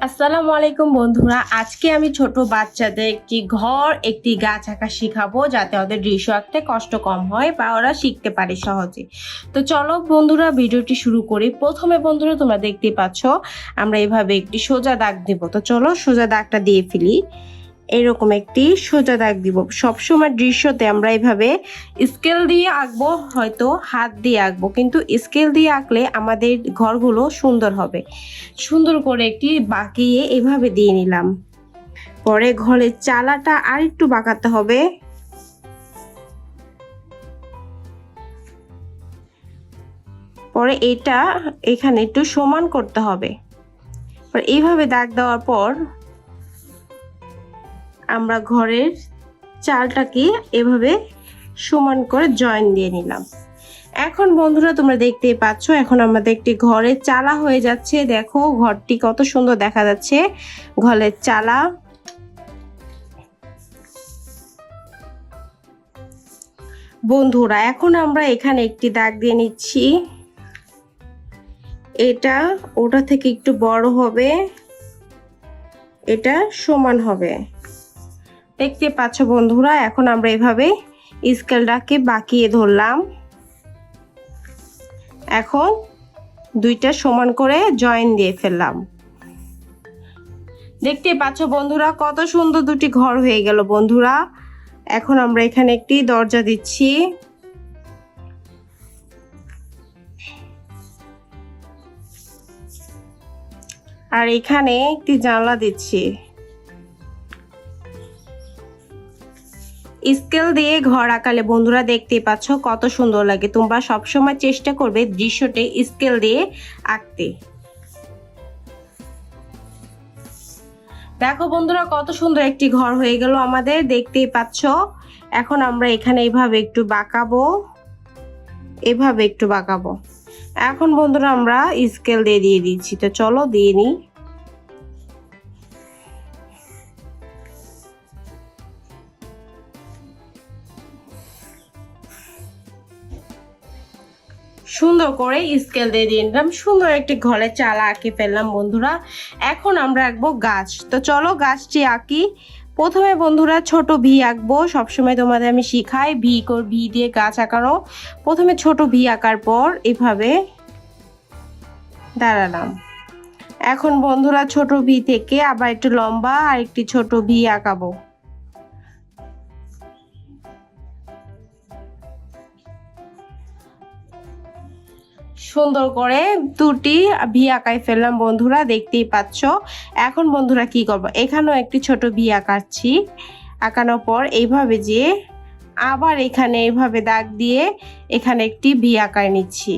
আসসালামু আলাইকুম বন্ধুরা, আজকে আমি ছোট বাচ্চাদের একটি গাছ আঁকা শিখাবো, যাতে ওদের দৃশ্য আঁকতে কষ্ট কম হয় বা ওরা শিখতে পারে সহজে। তো চলো বন্ধুরা, ভিডিওটি শুরু করি। প্রথমে বন্ধুরা, তোমরা দেখতে পাচ্ছ আমরা এভাবে একটি সোজা দাগ দেব। তো চলো সোজা দাগটা দিয়ে ফেলি। এরকম একটি সোজা দাগ দিব। সবসময় দৃশ্যতে আমরা এভাবে স্কেল দিয়ে আঁকবো, হয়তো হাত দিয়ে আঁকবো, কিন্তু স্কেল দিয়ে আঁকলে আমাদের ঘরগুলো সুন্দর হবে। সুন্দর করে একটি বাঁকিয়ে এভাবে দিয়ে নিলাম। পরে ঘরের চালাটা আর একটু বাঁকাতে হবে। পরে এটা এখানে একটু সমান করতে হবে। এইভাবে দাগ দেওয়ার পর আমরা ঘরের চালটাকে এভাবে সমান করে জয়েন দিয়ে নিলাম। এখন বন্ধুরা, তোমরা দেখতেই পাচ্ছ, এখন আমাদের একটি ঘরের চালা হয়ে যাচ্ছে। দেখো ঘরটি কত সুন্দর দেখা যাচ্ছে, ঘরের চালা। বন্ধুরা, এখন আমরা এখানে একটি দাগ দিয়ে নিচ্ছি। এটা ওটা থেকে একটু বড় হবে, এটা সমান হবে। দেখতে পাচ্ছ বন্ধুরা, এখন আমরা এভাবে স্কেলটাকে বাঁকিয়ে ধরলাম। এখন দুইটা সমান করে জয়েন দিয়ে ফেললাম। দেখতে পাচ্ছ বন্ধুরা, কত সুন্দর দুটি ঘর হয়ে গেল বন্ধুরা। এখন আমরা এখানে একটি দরজা দিচ্ছি। আর এখানে একটি জানলা দিচ্ছি। স্কেল দিয়ে ঘর আঁকালে বন্ধুরা দেখতে পাচ্ছ কত সুন্দর লাগে। তোমরা সবসময় চেষ্টা করবে দৃশ্যটি স্কেল দিয়ে আঁকতে। দেখো বন্ধুরা, কত সুন্দর একটি ঘর হয়ে গেল আমাদের, দেখতেই পাচ্ছ। এখন আমরা এখানে এইভাবে একটু বাঁকাবো, এভাবে একটু বাঁকাবো। এখন বন্ধুরা আমরা স্কেল দিয়ে দিচ্ছি। তো চলো দিয়ে নিই। সুন্দর করে স্কেল দিয়ে নিলাম। সুন্দর একটি ঘরের চালা আঁকে ফেললাম বন্ধুরা। এখন আমরা আঁকবো গাছ। তো চলো গাছটি আঁকি। প্রথমে বন্ধুরা ছোট ভি আঁকবো। সবসময় তোমাদের আমি শিখাই ভি দিয়ে গাছ আঁকানো। প্রথমে ছোট ভি আঁকার পর এভাবে দাঁড়ালাম। এখন বন্ধুরা ছোট ভি থেকে আবার একটু লম্বা আর একটি ছোট ভি আঁকাবো। সুন্দর করে দুটি ভি আঁকাই ফেললাম বন্ধুরা, দেখতেই পাচ্ছ। এখন বন্ধুরা কি করব, এখানেও একটি ছোট ভি আঁকাচ্ছি। আঁকানোর পর এইভাবে যে আবার এখানে এইভাবে দাগ দিয়ে এখানে একটি ভি আঁকায় নিচ্ছি।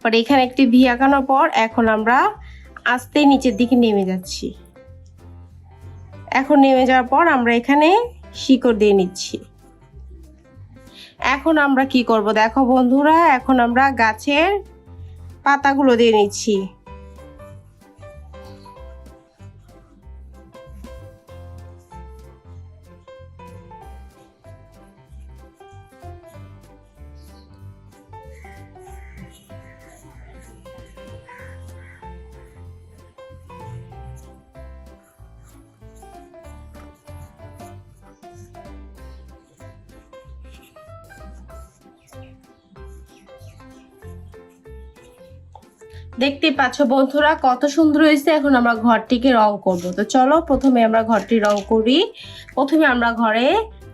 পরে এখানে একটি ভি আঁকানোর পর এখন আমরা আস্তে নিচের দিকে নেমে যাচ্ছি। এখন নেমে যাওয়ার পর আমরা এখানে শিকড় দিয়ে নিচ্ছি। এখন আমরা কি করব দেখো বন্ধুরা, এখন আমরা গাছের পাতাগুলো দিয়ে নিচ্ছি। দেখতে পাচ্ছ বন্ধুরা কত সুন্দর হয়েছে। এখন আমরা ঘরটিকে রং করব। তো চলো প্রথমে আমরা ঘরটি রং করি। প্রথমে আমরা ঘরে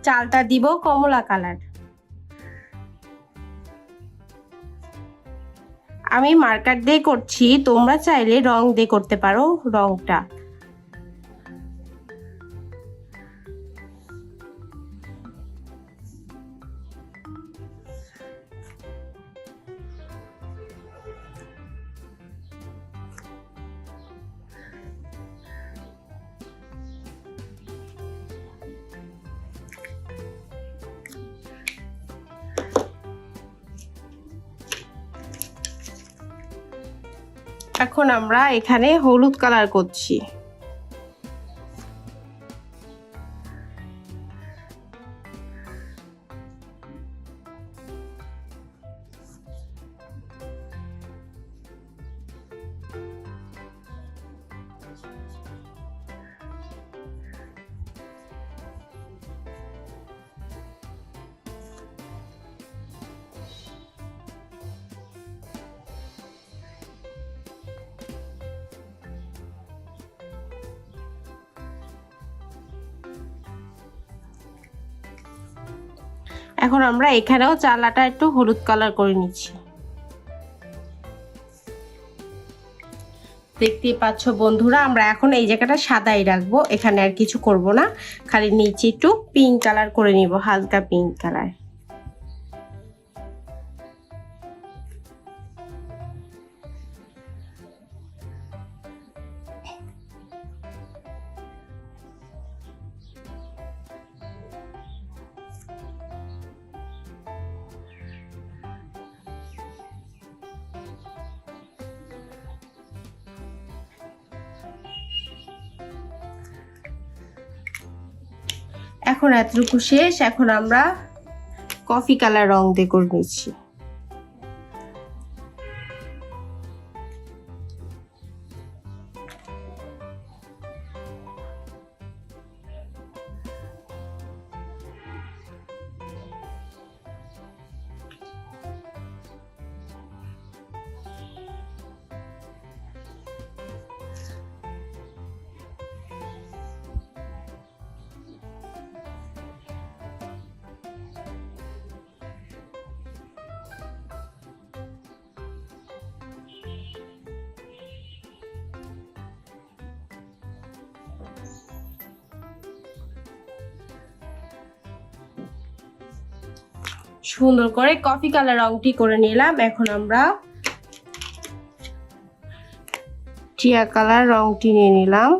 চালটা দিব কমলা কালার। আমি মার্কার দিয়ে করছি, তোমরা চাইলে রং দিয়ে করতে পারো রংটা। এখন আমরা এখানে হলুদ কালার করছি। এখন আমরা এখানেও চালাটা একটু হলুদ কালার করে নিচ্ছি। দেখতেই পাচ্ছ বন্ধুরা, আমরা এখন এই জায়গাটা সাদাই রাখবো, এখানে আর কিছু করব না, খালি নিচে একটু পিঙ্ক কালার করে নিব, হালকা পিঙ্ক কালার। এখন এতটুকু শেষ, এখন আমরা কফি কালার রং দিয়ে করে নিচ্ছি। সুন্দর করে কফি কালার রংটি করে নিলাম। এখন আমরা টিয়া কালার রংটি নিয়ে নিলাম।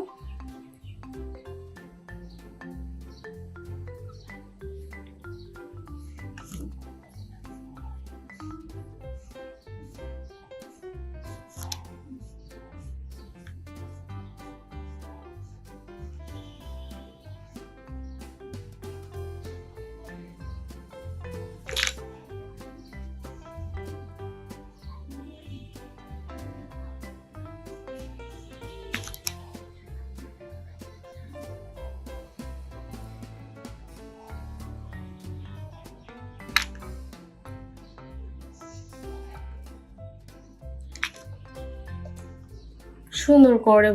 সুন্দর করে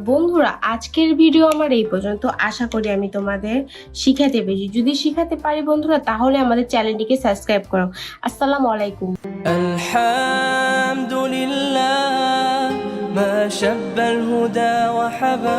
বন্ধুরা আজকের ভিডিও আমার এই পর্যন্ত। আশা করি আমি তোমাদের শিখাতে পেরেছি। যদি শিখাতে পারি বন্ধুরা, তাহলে আমাদের চ্যানেলটিকে সাবস্ক্রাইব করো। আসসালামু আলাইকুম। আলহামদুলিল্লাহ মা শাব্বাল হুদা ওয়া হাবা।